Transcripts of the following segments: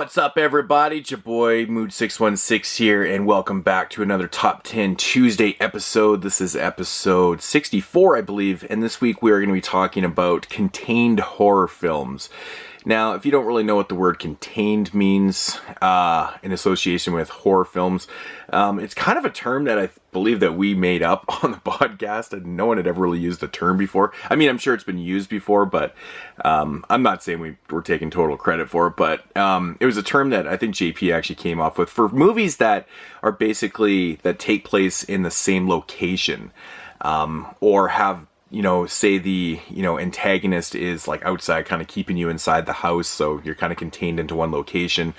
What's up, everybody? It's your boy Mood616 here, and welcome back to another Top 10 Tuesday episode. This is episode 64, I believe, and this week we are going to be talking about contained horror films. Now, if you don't really know what the word contained means in association with horror films, it's kind of a term that I believe that we made up on the podcast, and no one had ever really used the term before. I mean, I'm sure it's been used before, but I'm not saying we were taking total credit for it, but it was a term that I think JP actually came up with for movies that are basically, that take place in the same location, or have, say the, antagonist is like outside, kind of keeping you inside the house, so you're kind of contained into one location.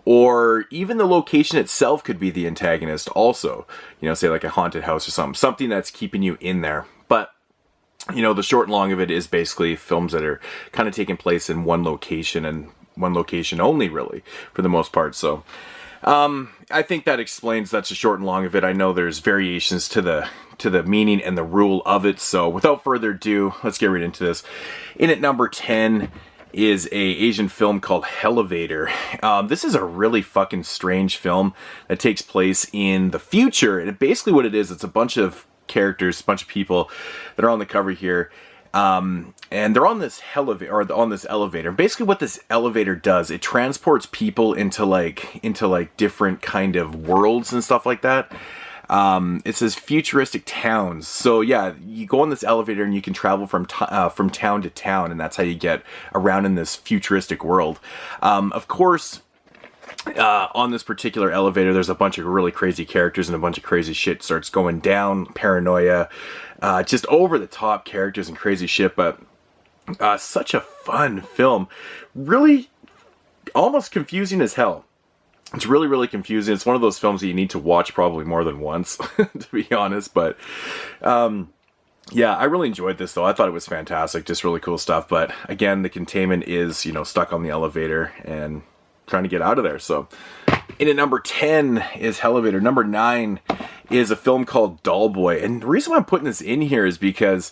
Or even the location itself could be the antagonist also, say like a haunted house or something that's keeping you in there. But, the short and long of it is basically films that are kind of taking place in one location and one location only, really, for the most part. So, I think that explains, that's the short and long of it. I know there's variations to the meaning and the rule of it. So without further ado, let's get right into this. In at number 10 is a Asian film called Elevator. This is a really fucking strange film that takes place in the future. And basically what it is, it's a bunch of characters, a bunch of people that are on the cover here. And they're on this elevator. Basically what this elevator does, it transports people into different kind of worlds and stuff like that. It says futuristic towns. So yeah, you go on this elevator and you can travel from town to town, and that's how you get around in this futuristic world. Of course, on this particular elevator, there's a bunch of really crazy characters and a bunch of crazy shit starts going down. Paranoia, just over the top characters and crazy shit, but such a fun film. Really almost confusing as hell. It's really, really confusing. It's one of those films that you need to watch probably more than once, to be honest. But yeah, I really enjoyed this, though. I thought it was fantastic. Just really cool stuff. But again, the containment is, stuck on the elevator and trying to get out of there. So in at number 10 is Elevator. Number 9 is a film called Doll Boy. And the reason why I'm putting this in here is because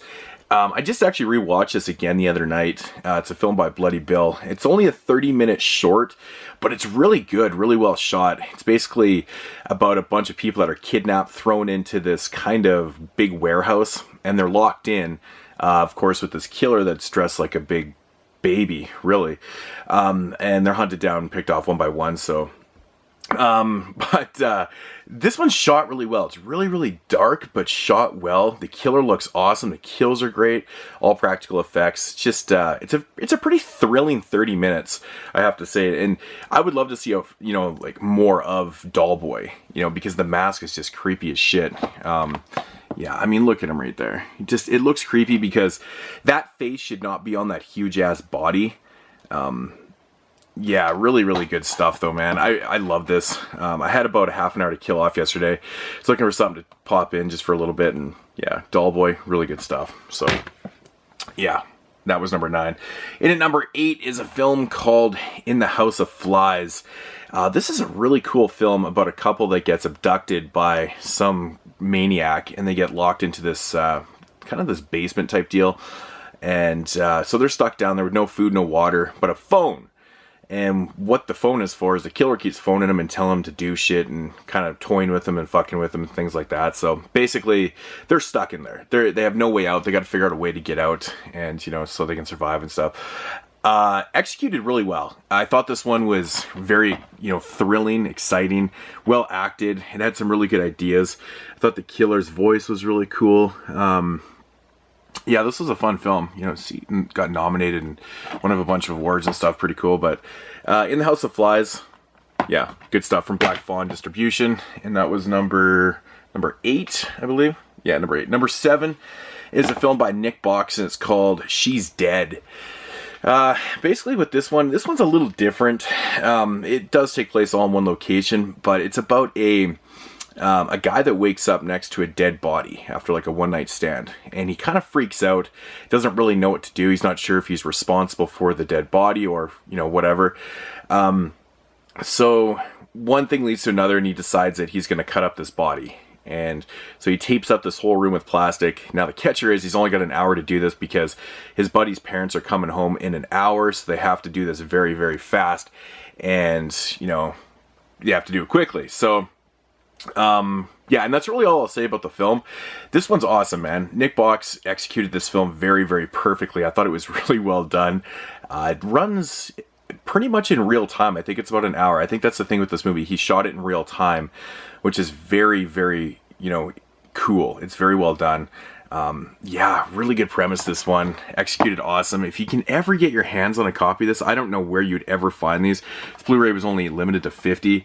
I just actually rewatched this again the other night. It's a film by Bloody Bill. It's only a 30-minute short, but it's really good, really well shot. It's basically about a bunch of people that are kidnapped, thrown into this kind of big warehouse, and they're locked in, of course, with this killer that's dressed like a big baby, really. And they're hunted down and picked off one by one, so... But this one's shot really well. It's really, really dark, but shot well. The killer looks awesome. The kills are great. All practical effects. Just, it's a pretty thrilling 30 minutes, I have to say. And I would love to see, more of Doll Boy, because the mask is just creepy as shit. Yeah, I mean, look at him right there. It looks creepy because that face should not be on that huge ass body. Yeah, really, really good stuff, though, man. I love this. I had about a half an hour to kill off yesterday. So looking for something to pop in just for a little bit. And yeah, Doll Boy, really good stuff. So yeah, that was number 9. In at number 8 is a film called In the House of Flies. This is a really cool film about a couple that gets abducted by some maniac. And they get locked into this kind of this basement type deal. And so they're stuck down there with no food, no water, but a phone. And what the phone is for is the killer keeps phoning them and telling them to do shit and kind of toying with them and fucking with them and things like that. So basically, they're stuck in there. They have no way out. They got to figure out a way to get out and, so they can survive and stuff. Executed really well. I thought this one was very, thrilling, exciting, well acted. It had some really good ideas. I thought the killer's voice was really cool. Yeah, this was a fun film. Got nominated and won a bunch of awards and stuff. Pretty cool. But In the House of Flies, yeah, good stuff from Black Fawn Distribution. And that was number 8, I believe. Yeah, number 8. Number 7 is a film by Nick Box, and it's called She's Dead. Basically with this one's a little different. It does take place all in one location, but it's about a guy that wakes up next to a dead body after like a one-night stand, and he kind of freaks out, doesn't really know what to do. He's not sure if he's responsible for the dead body or whatever. So one thing leads to another, and he decides that he's going to cut up this body. And so he tapes up this whole room with plastic. Now the catcher is he's only got an hour to do this because his buddy's parents are coming home in an hour, so they have to do this very, very fast. and you have to do it quickly. So yeah, and that's really all I'll say about the film. This one's awesome, man. Nick Box executed this film very, very perfectly. I thought it was really well done. It runs pretty much in real time. I think it's about an hour. I think that's the thing with this movie. He shot it in real time, which is very, very, cool. It's very well done. Yeah, really good premise, this one. Executed awesome. If you can ever get your hands on a copy of this, I don't know where you'd ever find these. This Blu-ray was only limited to 50.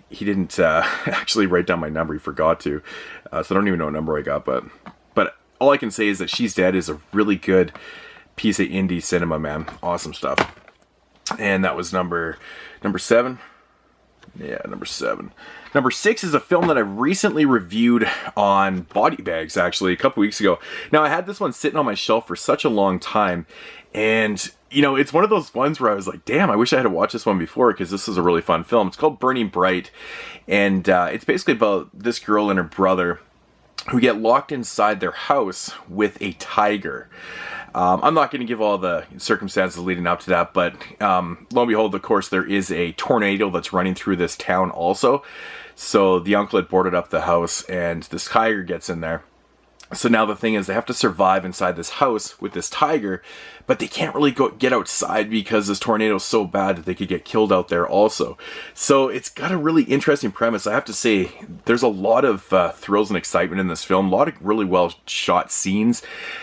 He didn't actually write down my number. He forgot to. So I don't even know what number I got. But all I can say is that She's Dead is a really good piece of indie cinema, man. Awesome stuff. And that was number 7. Yeah, number 7. Number 6 is a film that I recently reviewed on Body Bags, actually, a couple weeks ago. Now, I had this one sitting on my shelf for such a long time, and it's one of those ones where I was like, damn, I wish I had watched this one before, because this is a really fun film. It's called Burning Bright, and it's basically about this girl and her brother who get locked inside their house with a tiger. I'm not going to give all the circumstances leading up to that, but lo and behold, of course, there is a tornado that's running through this town also. So the uncle had boarded up the house, and this tiger gets in there. So now the thing is, they have to survive inside this house with this tiger, but they can't really get outside because this tornado is so bad that they could get killed out there also. So it's got a really interesting premise. I have to say, there's a lot of thrills and excitement in this film, a lot of really well shot scenes.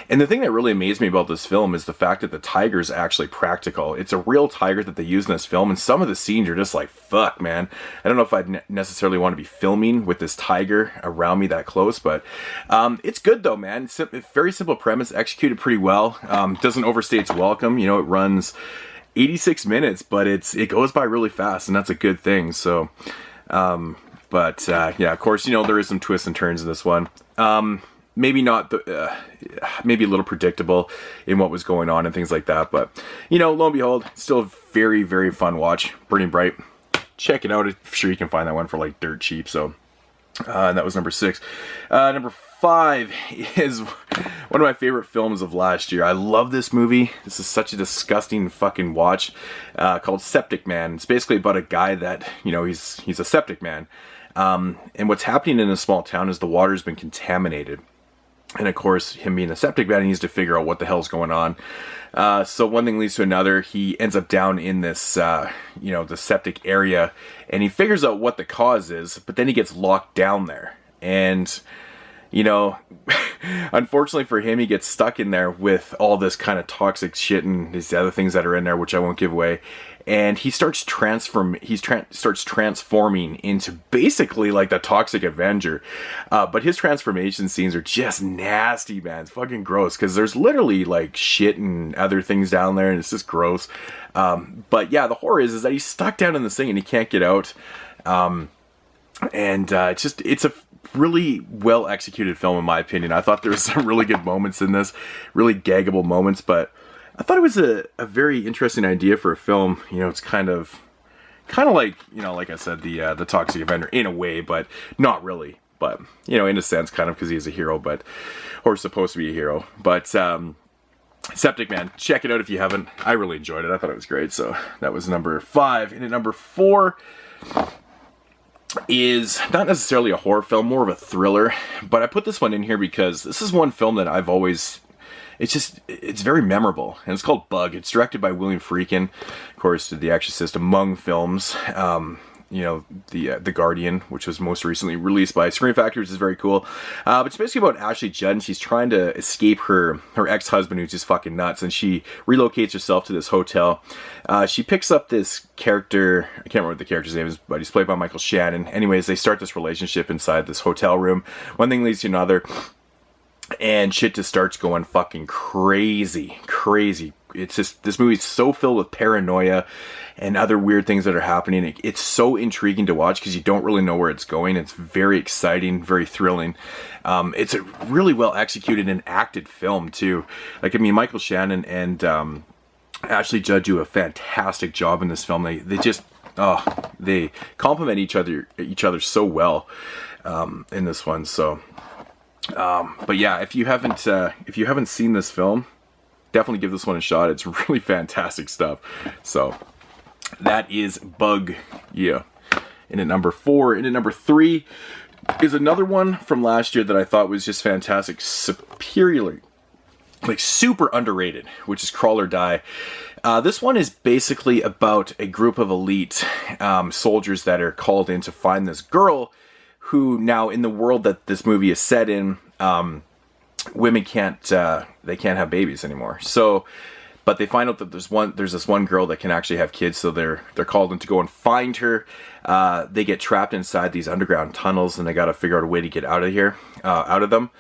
And the thing that really amazed me about this film is the fact that the tiger is actually practical. It's a real tiger that they use in this film, and some of the scenes are just like, fuck, man. I don't know if I'd necessarily want to be filming with this tiger around me that close, but it's good though, man. It's a very simple premise, executed pretty well. Doesn't overstay its welcome. It runs 86 minutes, but it goes by really fast, and that's a good thing. So, yeah, of course, there is some twists and turns in this one. Maybe not maybe a little predictable in what was going on and things like that, but lo and behold, still a very, very fun watch. Burning Bright, check it out. I'm sure you can find that one for like dirt cheap. So, and that was number 6. Number 5 is one of my favorite films of last year. I love this movie. This is such a disgusting fucking watch. Called Septic Man. It's basically about a guy that he's a septic man, and what's happening in a small town is the water's been contaminated. And of course, him being a septic man, he needs to figure out what the hell's going on. So one thing leads to another. He ends up down in this, the septic area, and he figures out what the cause is, but then he gets locked down there. And, unfortunately for him, he gets stuck in there with all this kind of toxic shit and these other things that are in there, which I won't give away. And he starts starts transforming into basically like the Toxic Avenger. But his transformation scenes are just nasty, man. It's fucking gross, because there's literally like shit and other things down there, and it's just gross. But yeah, the horror is that he's stuck down in this thing and he can't get out. It's a really well executed film, in my opinion. I thought there was some really good moments in this, really gaggable moments, but I thought it was a very interesting idea for a film. It's kind of like, like I said, the Toxic Avenger in a way, but not really. But, in a sense, kind of, because he's a hero, or supposed to be a hero. But, Septic Man, check it out if you haven't. I really enjoyed it. I thought it was great. So that was number 5. And at number 4 is not necessarily a horror film, more of a thriller. But I put this one in here because this is one film that I've always... It's very memorable, and it's called Bug. It's directed by William Friedkin, of course, The Exorcist, among films. The Guardian, which was most recently released by Screen Factory, which is very cool. But it's basically about Ashley Judd, and she's trying to escape her ex-husband, who's just fucking nuts, and she relocates herself to this hotel. She picks up this character, I can't remember what the character's name is, but he's played by Michael Shannon. Anyways, they start this relationship inside this hotel room. One thing leads to another, and shit just starts going fucking crazy. It's just, this movie's so filled with paranoia and other weird things that are happening. It's so intriguing to watch because you don't really know where it's going. It's very exciting, very thrilling. It's a really well executed and acted film too. Michael Shannon and Ashley Judd do a fantastic job in this film. They just they complement each other so well in this one. So. But yeah, if you haven't seen this film, definitely give this one a shot. It's really fantastic stuff. So, That is Bug. Yeah. In at number 4. In at number 3 is another one from last year that I thought was just fantastic. Superiorly, like super underrated, which is Crawl or Die. This one is basically about a group of elite soldiers that are called in to find this girl who, now in the world that this movie is set in, women can't have babies anymore. So, but they find out that there's this one girl that can actually have kids, so they're called in to go and find her. They get trapped inside these underground tunnels, and they got to figure out a way to get out of them.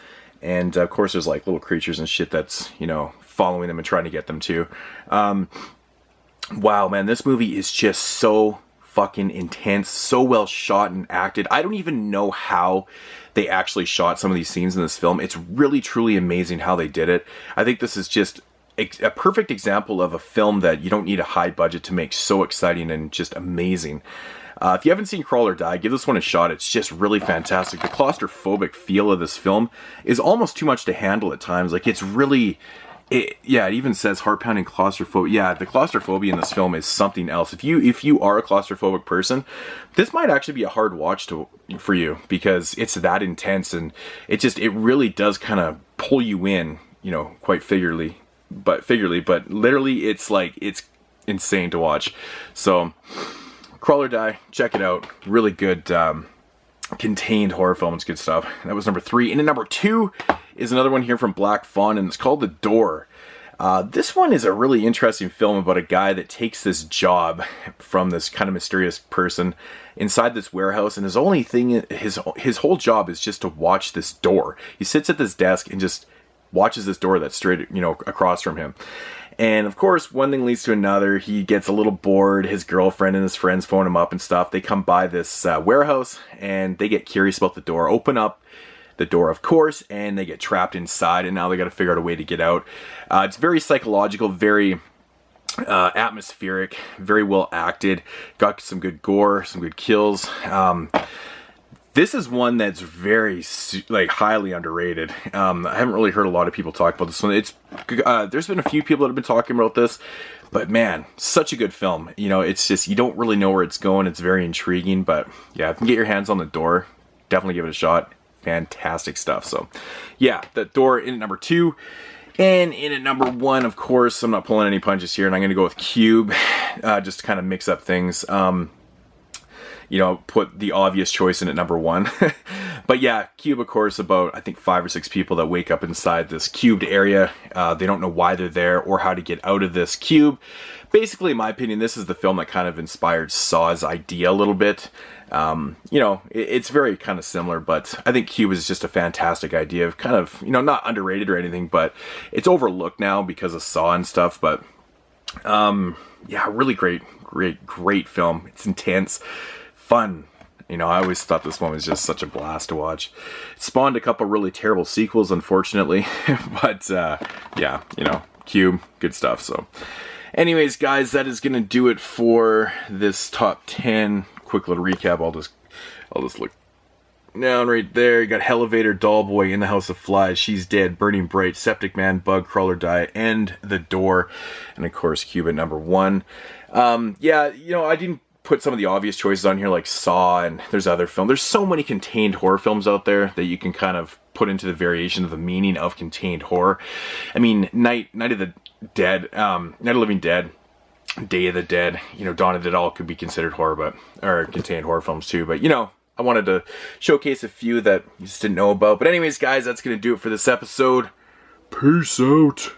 And of course, there's like little creatures and shit that's, you know, following them and trying to get them too. Wow, man, this movie is just so fucking intense, so well shot and acted. I don't even know how they actually shot some of these scenes in this film. It's really, truly amazing how they did it. I think this is just a perfect example of a film that you don't need a high budget to make so exciting and just amazing. If you haven't seen Crawl or Die, give this one a shot. It's just really fantastic. The claustrophobic feel of this film is almost too much to handle at times. Like, it's really... it even says heart-pounding claustrophobia. Yeah, the claustrophobia in this film is something else. If you are a claustrophobic person, this might actually be a hard watch for you, because it's that intense, and it really does kind of pull you in, you know, quite figuratively, but literally it's insane to watch. So Crawl or Die, check it out. Really good contained horror film. It's good stuff. That was number 3. And then number 2 is another one here from Black Fawn, and it's called The Door. This one is a really interesting film about a guy that takes this job from this kind of mysterious person inside this warehouse, and his only thing, his whole job is just to watch this door. He sits at this desk and just watches this door that's straight, you know, across from him. And of course, one thing leads to another. He gets a little bored. His girlfriend and his friends phone him up and stuff. They come by this warehouse, and they get curious about the door, open up the door, of course, and they get trapped inside, and now they got to figure out a way to get out. It's very psychological, very atmospheric, very well acted. Got some good gore, some good kills. This is one that's very, highly underrated. I haven't really heard a lot of people talk about this one. There's been a few people that have been talking about this, but man, such a good film. You know, it's just, you don't really know where it's going. It's very intriguing, but yeah, if you can get your hands on The Door, definitely give it a shot. Fantastic stuff. So yeah, The Door in at number 2. And in at number 1, of course, I'm not pulling any punches here, and I'm going to go with Cube, just to kind of mix up things. You know, put the obvious choice in at number 1. But yeah, Cube, of course, about, I think, 5 or 6 people that wake up inside this cubed area. They don't know why they're there or how to get out of this cube. Basically, in my opinion, this is the film that kind of inspired Saw's idea a little bit. You know, it's very kind of similar, but I think Cube is just a fantastic idea of kind of, you know, not underrated or anything, but it's overlooked now because of Saw and stuff. But yeah, really great film. It's intense, fun. You know, I always thought this one was just such a blast to watch. It spawned a couple really terrible sequels, unfortunately, but yeah, you know, Cube, good stuff. So anyways, guys, that is gonna do it for this top 10. Quick little recap. I'll just look down right there. You got Elevator, Dollboy, In the House of Flies, She's Dead, Burning Bright, Septic Man, Bug, Crawl or Die, and The Door, and of course Cube at number 1. Yeah, you know, I didn't put some of the obvious choices on here like Saw, and there's other films. There's so many contained horror films out there that you can kind of put into the variation of the meaning of contained horror. I mean, Night of the Living Dead, Day of the Dead, you know, Dawn of the Dead all could be considered horror, or contained horror films too. But, you know, I wanted to showcase a few that you just didn't know about. But anyways, guys, that's going to do it for this episode. Peace out.